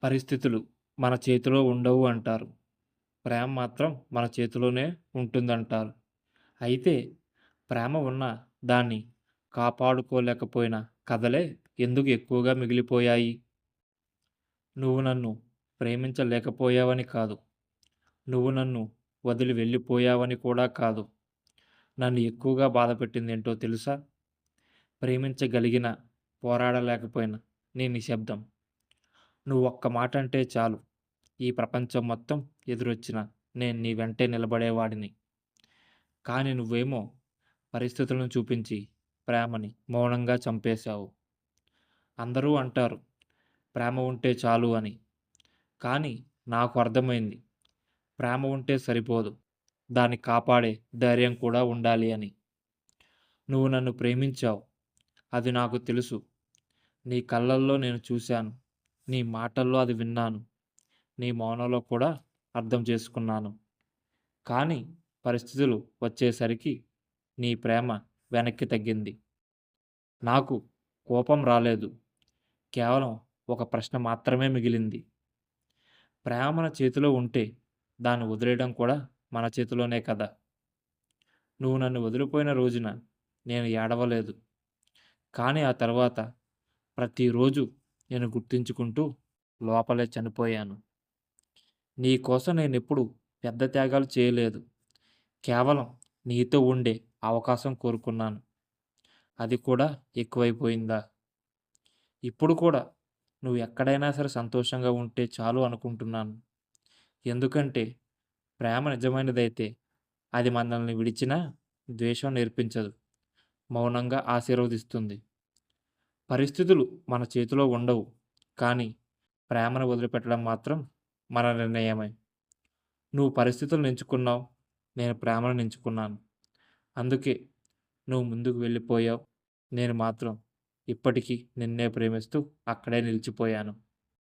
పరిస్థితులు మన చేతిలో ఉండవు అంటారు. ప్రేమ మాత్రం మన చేతిలోనే ఉంటుందంటారు. అయితే ప్రేమ ఉన్నా దాన్ని కాపాడుకోలేకపోయిన కథలే ఎందుకు ఎక్కువగా మిగిలిపోయాయి? నువ్వు నన్ను ప్రేమించలేకపోయావని కాదు. నువ్వు నన్ను వదిలి వెళ్ళిపోయావని కూడా కాదు. నన్ను ఎక్కువగా బాధపెట్టిందేంటో తెలుసా? ప్రేమించగలిగినా, పోరాడలేకపోయినా నీ నిశ్శబ్దం. నువ్వొక్క మాటంటే చాలు ఈ ప్రపంచం మొత్తం ఎదురొచ్చినా నేను నీ వెంటే నిలబడేవాడిని. కానీ నువ్వేమో పరిస్థితులను చూపించి ప్రేమని మౌనంగా చంపేశావు. అందరూ అంటారు ప్రేమ ఉంటే చాలు అని. కానీ నాకు అర్థమైంది ప్రేమ ఉంటే సరిపోదు. దాన్ని కాపాడే ధైర్యం కూడా ఉండాలి అని. నువ్వు నన్ను ప్రేమించావు. అది నాకు తెలుసు. నీ కళ్ళల్లో నేను చూశాను. నీ మాటల్లో అది విన్నాను. నీ మౌనంలో కూడా అర్థం చేసుకున్నాను. కానీ పరిస్థితులు వచ్చేసరికి నీ ప్రేమ వెనక్కి తగ్గింది. నాకు కోపం రాలేదు. కేవలం ఒక ప్రశ్న మాత్రమే మిగిలింది. ప్రేమ మన చేతిలో ఉంటే దాన్ని వదిలేయడం కూడా మన చేతిలోనే కదా! నువ్వు నన్ను వదిలిపోయిన రోజున నేను ఏడవలేదు. కానీ ఆ తర్వాత ప్రతిరోజు నేను గుర్తుంచుకుంటూ లోపలే చనిపోయాను. నీ కోసం నేనెప్పుడు పెద్ద త్యాగాలు చేయలేదు. కేవలం నీతో ఉండే అవకాశం కోరుకున్నాను. అది కూడా ఎక్కువైపోయిందా? ఇప్పుడు కూడా నువ్వు ఎక్కడైనా సరే సంతోషంగా ఉంటే చాలు అనుకుంటున్నాను. ఎందుకంటే ప్రేమ నిజమైనదైతే అది మనల్ని విడిచినా ద్వేషం నేర్పించదు. మౌనంగా ఆశీర్వదిస్తుంది. పరిస్థితులు మన చేతిలో ఉండవు. కానీ ప్రేమను వదిలిపెట్టడం మాత్రం మన నిర్ణయమే. నువ్వు పరిస్థితులను ఎంచుకున్నావు. నేను ప్రేమను ఎంచుకున్నాను. అందుకే నువ్వు ముందుకు వెళ్ళిపోయావు. నేను మాత్రం ఇప్పటికీ నిన్నే ప్రేమిస్తూ అక్కడే నిలిచిపోయాను.